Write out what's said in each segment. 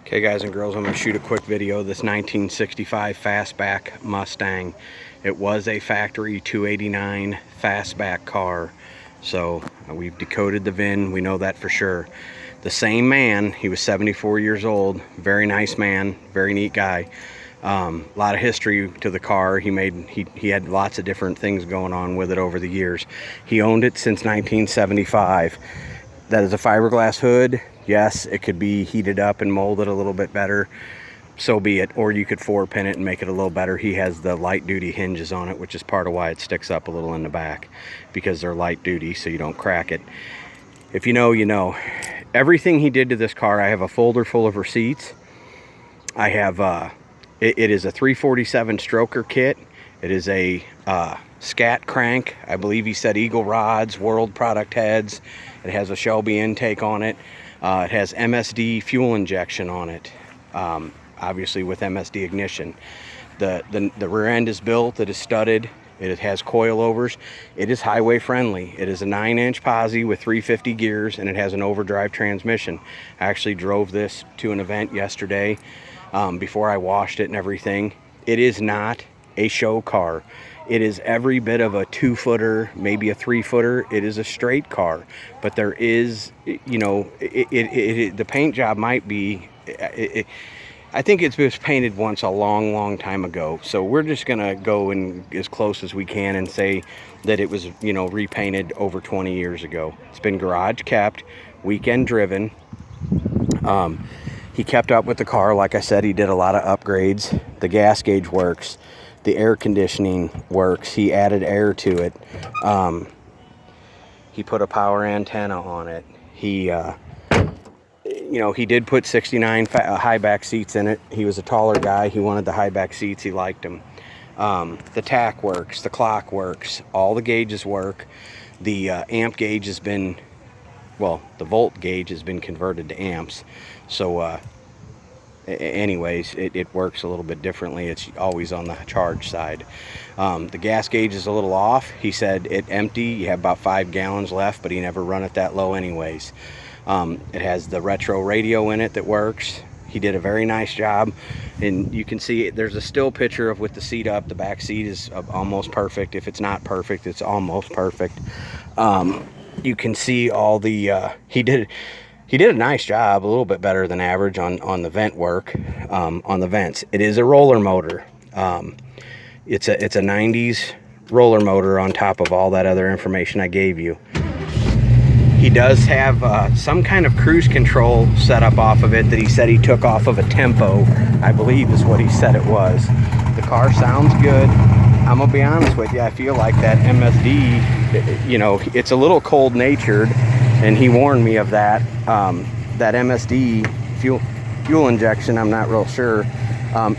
Okay guys and girls, I'm going to shoot a quick video of this 1965 Fastback Mustang. It was a factory 289 Fastback car, so we've decoded the VIN, we know that for sure. The same man, he was 74 years old, very nice man, very neat guy. A lot of history to the car. He had lots of different things going on with it over the years. He owned it since 1975. That is a fiberglass hood. Yes, it could be heated up and molded a little bit better, so be it. Or you could 4-pin it and make it a little better. He has the light duty hinges on it, which is part of why it sticks up a little in the back, because they're light duty so you don't crack it. If you know, you know. Everything he did to this car, I have a folder full of receipts. I have, it is a 347 stroker kit. It is a scat crank. I believe he said Eagle rods, World product heads. It has a Shelby intake on it. It has MSD fuel injection on it, obviously with MSD ignition. The rear end is built, it is studded, it has coilovers. It is highway friendly. It is a 9-inch posi with 350 gears, and it has an overdrive transmission. I actually drove this to an event yesterday before I washed it and everything. It is not a show car. It is every bit of a 2-footer, maybe a 3-footer. It is a straight car, but there is, you know, the paint job might be, I think it was painted once a long time ago. So we're just gonna go in as close as we can and say that it was, you know, repainted over 20 years ago. It's been garage kept, weekend driven. He kept up with the car. Like I said, he did a lot of upgrades. The gas gauge works. The air conditioning works. He added air to it. He put a power antenna on it. He, you know, he did put 69 high back seats in it. He was a taller guy. He wanted the high back seats. He liked them. The tack works. The clock works. All the gauges work. The amp gauge has been, well, the volt gauge has been converted to amps. So, anyways, it works a little bit differently. It's always on the charge side. The gas gauge is a little off. He said it empty, you have about 5 gallons left, but he never run it that low anyways. It has the retro radio in it that works. He did a very nice job, and you can see there's a still picture of with the seat up. The back seat is almost perfect. If it's not perfect, it's almost perfect. You can see all the he did a nice job, a little bit better than average on the vent work, on the vents. It is a roller motor. It's a 90s roller motor on top of all that other information I gave you. He does have some kind of cruise control set up off of it that he said he took off of a Tempo, I believe is what he said it was. The car sounds good. I'm gonna be honest with you, I feel like that MSD, you know, it's a little cold-natured, and he warned me of that. That MSD fuel injection, I'm not real sure.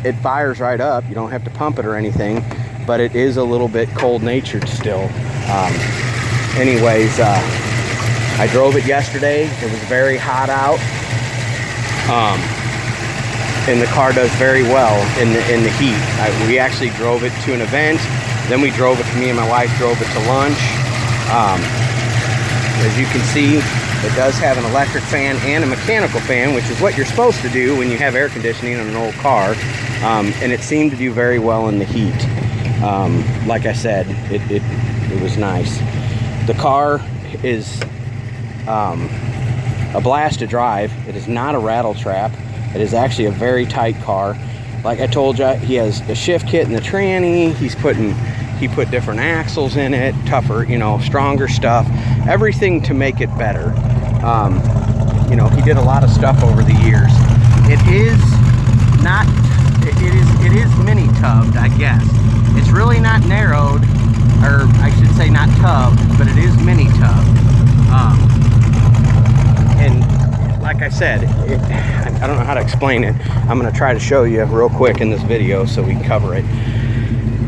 It fires right up. You don't have to pump it or anything, but it is a little bit cold-natured still. Anyways, I drove it yesterday. It was very hot out, and the car does very well in the heat. We actually drove it to an event, then we drove it, me and my wife drove it to lunch. As you can see, it does have an electric fan and a mechanical fan, which is what you're supposed to do when you have air conditioning on an old car. And it seemed to do very well in the heat. Like I said, it was nice. The car is a blast to drive. It is not a rattle trap. It is actually a very tight car. Like I told you, he has a shift kit in the tranny. He put different axles in it, tougher, you know, stronger stuff, everything to make it better. You know, he did a lot of stuff over the years. It is mini tubbed, I guess. It's really not narrowed, or I should say not tubbed, but it is mini tubbed. And like I said, I don't know how to explain it. I'm going to try to show you real quick in this video so we can cover it.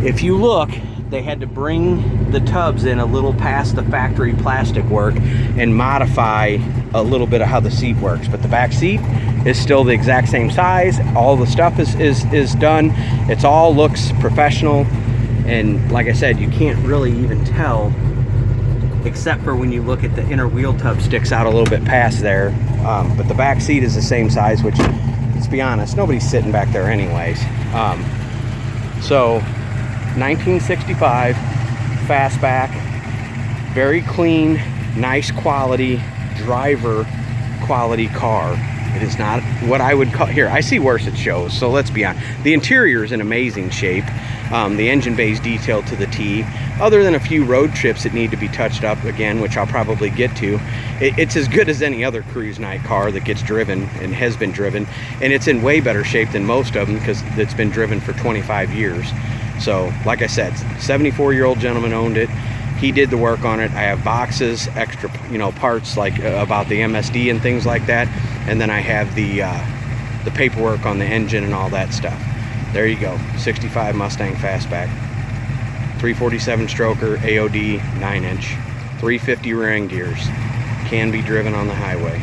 If you look, they had to bring the tubs in a little past the factory plastic work and modify a little bit of how the seat works. But the back seat is still the exact same size. All the stuff is done. It all looks professional. And like I said, you can't really even tell, except for when you look at the inner wheel tub sticks out a little bit past there. But the back seat is the same size, which let's be honest, nobody's sitting back there anyways. So 1965 Fastback, very clean, nice quality, driver quality car. It is not what I would call, here, I see worse at shows, so let's be honest. The interior is in amazing shape. The engine bay is detailed to the T. Other than a few road trips that need to be touched up again, which I'll probably get to, it's as good as any other cruise night car that gets driven and has been driven. And it's in way better shape than most of them because it's been driven for 25 years. So, like I said, 74-year-old gentleman owned it. He did the work on it. I have boxes, extra, parts like about the MSD and things like that. And then I have the paperwork on the engine and all that stuff. There you go, 65 Mustang Fastback, 347 stroker, AOD 9-inch, 350 rear end gears, can be driven on the highway.